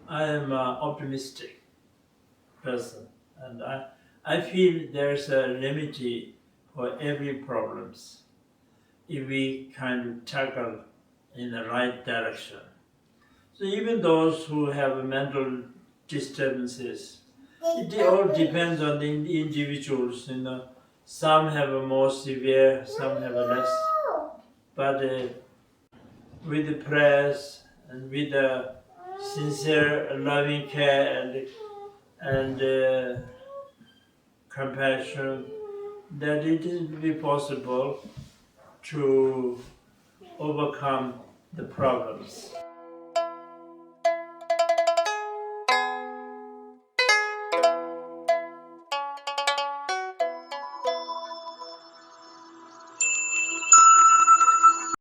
I am an optimistic person, and I feel there's a remedy for every problems if we kind of tackle in the right direction. So even those who have mental disturbances, it all depends on the individuals. Some have a more severe, some have a less. But with the prayers and with the sincere, loving care and compassion, that it will be possible to overcome the problems.